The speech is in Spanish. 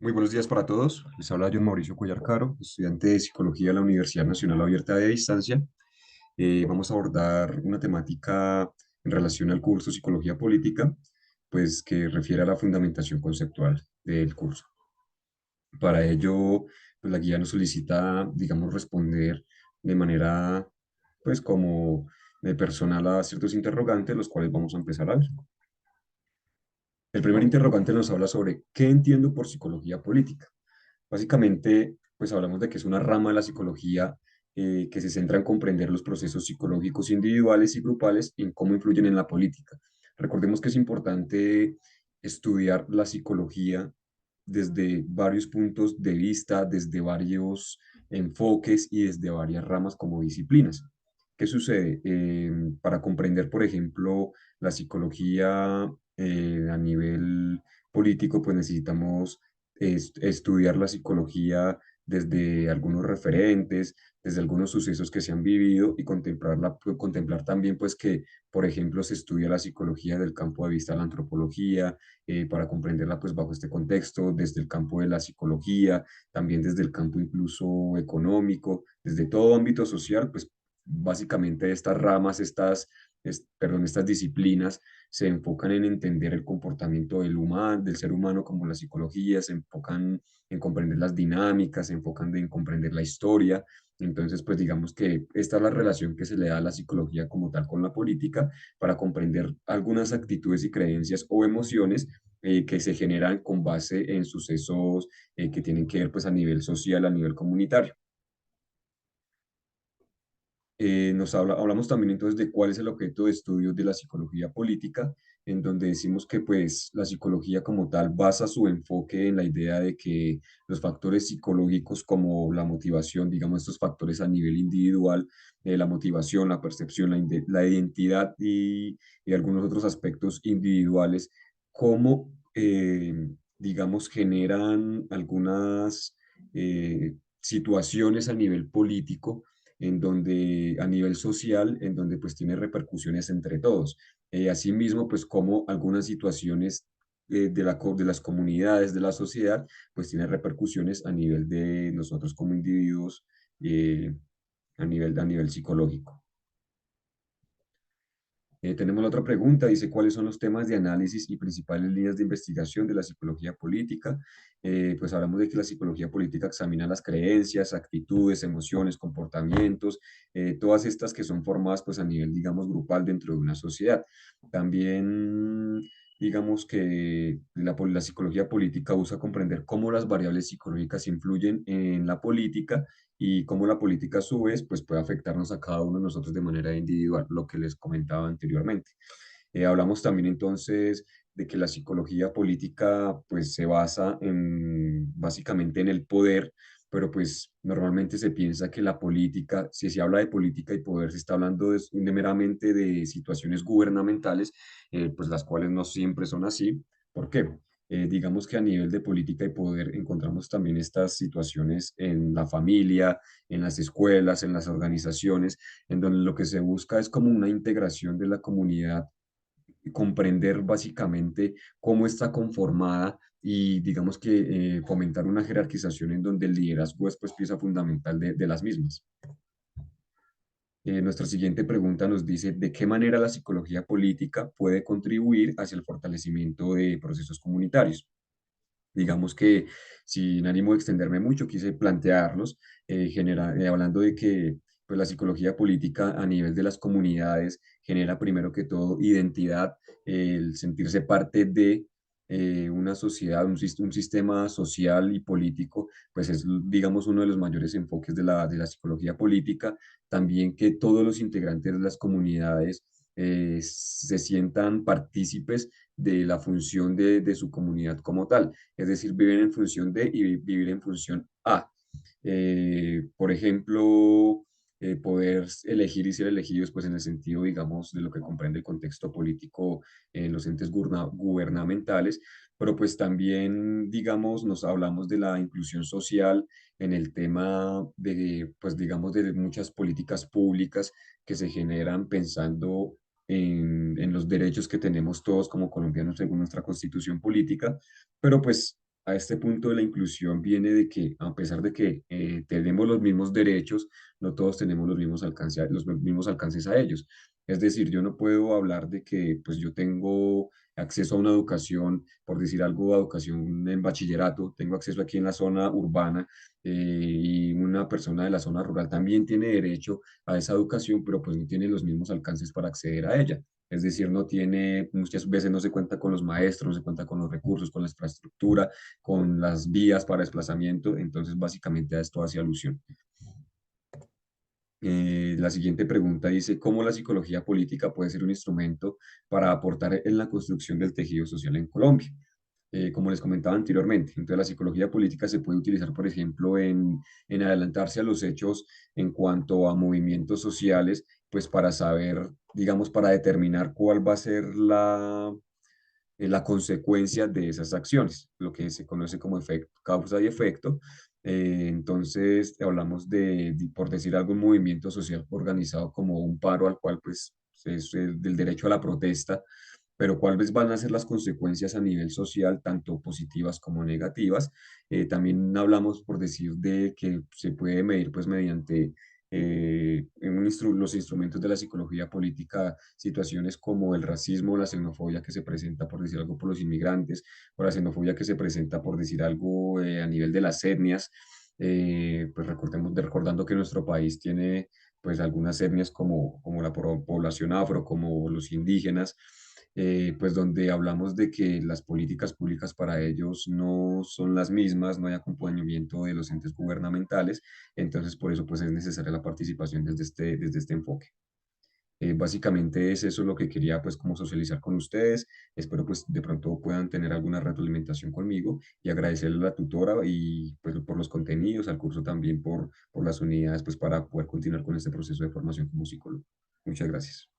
Muy buenos días para todos. Les habla John Mauricio Cuellar Caro, estudiante de Psicología de la Universidad Nacional Abierta de Distancia. Vamos a abordar una temática en relación al curso Psicología Política, pues que refiere a la fundamentación conceptual del curso. Para ello, pues la guía nos solicita, digamos, responder de manera, pues como personal a ciertos interrogantes, los cuales vamos a empezar a ver. El primer interrogante nos habla sobre qué entiendo por psicología política. Básicamente, pues hablamos de que es una rama de la psicología que se centra en comprender los procesos psicológicos individuales y grupales y en cómo influyen en la política. Recordemos que es importante estudiar la psicología desde varios puntos de vista, desde varios enfoques y desde varias ramas como disciplinas. ¿Qué sucede? Para comprender, por ejemplo, la psicología a nivel político, pues necesitamos estudiar la psicología desde algunos referentes, desde algunos sucesos que se han vivido y contemplar también pues que, por ejemplo, se estudia la psicología del campo de vista de la antropología, para comprenderla pues bajo este contexto, desde el campo de la psicología, también desde el campo incluso económico, desde todo ámbito social, pues básicamente estas ramas, estas disciplinas se enfocan en entender el comportamiento del ser humano como la psicología, se enfocan en comprender las dinámicas, se enfocan en comprender la historia. Entonces, pues digamos que esta es la relación que se le da a la psicología como tal con la política para comprender algunas actitudes y creencias o emociones que se generan con base en sucesos que tienen que ver pues a nivel social, a nivel comunitario. Hablamos también entonces de cuál es el objeto de estudio de la psicología política, en donde decimos que pues la psicología como tal basa su enfoque en la idea de que los factores psicológicos como la motivación, digamos estos factores a nivel individual, la motivación, la percepción, la identidad y algunos otros aspectos individuales, cómo digamos generan algunas situaciones a nivel político en donde a nivel social, en donde pues tiene repercusiones entre todos. Asimismo, pues como algunas situaciones de las comunidades, de la sociedad, pues tiene repercusiones a nivel de nosotros como individuos, eh, a nivel psicológico. Tenemos la otra pregunta, dice, ¿cuáles son los temas de análisis y principales líneas de investigación de la psicología política? Pues hablamos de que la psicología política examina las creencias, actitudes, emociones, comportamientos, todas estas que son formadas pues a nivel, digamos, grupal dentro de una sociedad. También, digamos que la psicología política busca comprender cómo las variables psicológicas influyen en la política y cómo la política a su vez pues, puede afectarnos a cada uno de nosotros de manera individual, lo que les comentaba anteriormente. Hablamos también entonces de que la psicología política pues se basa básicamente en el poder, pero pues normalmente se piensa que la política, si se habla de política y poder, se está hablando de meramente de situaciones gubernamentales, pues las cuales no siempre son así. ¿Por qué? Digamos que a nivel de política y poder encontramos también estas situaciones en la familia, en las escuelas, en las organizaciones, en donde lo que se busca es como una integración de la comunidad, comprender básicamente cómo está conformada y digamos que fomentar una jerarquización en donde el liderazgo es pues pieza fundamental de las mismas. Nuestra siguiente pregunta nos dice, ¿de qué manera la psicología política puede contribuir hacia el fortalecimiento de procesos comunitarios? Digamos que sin ánimo de extenderme mucho, quise plantearlos, hablando de que pues, la psicología política a nivel de las comunidades genera primero que todo identidad, el sentirse parte de una sociedad, un sistema social y político, pues es, digamos, uno de los mayores enfoques de la psicología política. También que todos los integrantes de las comunidades se sientan partícipes de la función de su comunidad como tal, es decir, viven en función de y vivir en función a. Por ejemplo, poder elegir y ser elegidos, pues en el sentido, digamos, de lo que comprende el contexto político en los entes gubernamentales, pero pues también, digamos, nos hablamos de la inclusión social en el tema de, pues digamos, de muchas políticas públicas que se generan pensando en los derechos que tenemos todos como colombianos según nuestra constitución política, pero pues a este punto de la inclusión viene de que, a pesar de que tenemos los mismos derechos, no todos tenemos los mismos alcances a ellos. Es decir, yo no puedo hablar de que pues, yo tengo acceso a una educación, por decir algo, a educación en bachillerato, tengo acceso aquí en la zona urbana y una persona de la zona rural también tiene derecho a esa educación, pero pues no tiene los mismos alcances para acceder a ella. Es decir, no tiene, muchas veces no se cuenta con los maestros, no se cuenta con los recursos, con la infraestructura, con las vías para desplazamiento. Entonces, básicamente a esto hace alusión. La siguiente pregunta dice, ¿cómo la psicología política puede ser un instrumento para aportar en la construcción del tejido social en Colombia? Como les comentaba anteriormente, entonces la psicología política se puede utilizar, por ejemplo, en adelantarse a los hechos en cuanto a movimientos sociales, pues para saber, digamos, para determinar cuál va a ser la consecuencia de esas acciones, lo que se conoce como efecto, causa y efecto. Entonces, hablamos por decir algún movimiento social organizado como un paro al cual, pues, es del derecho a la protesta, pero cuáles van a ser las consecuencias a nivel social, tanto positivas como negativas. También hablamos, por decir, de que se puede medir, pues, mediante los instrumentos de la psicología política, situaciones como el racismo, la xenofobia que se presenta, por decir algo, por los inmigrantes, o la xenofobia que se presenta, por decir algo, a nivel de las etnias. Pues recordando que nuestro país tiene pues algunas etnias como la población afro, como los indígenas, pues donde hablamos de que las políticas públicas para ellos no son las mismas, no hay acompañamiento de los entes gubernamentales, entonces por eso pues es necesaria la participación desde este enfoque. Básicamente es eso lo que quería pues como socializar con ustedes. Espero pues de pronto puedan tener alguna retroalimentación conmigo y agradecerle a la tutora y pues por los contenidos, al curso también por las unidades pues para poder continuar con este proceso de formación como psicólogo. Muchas gracias.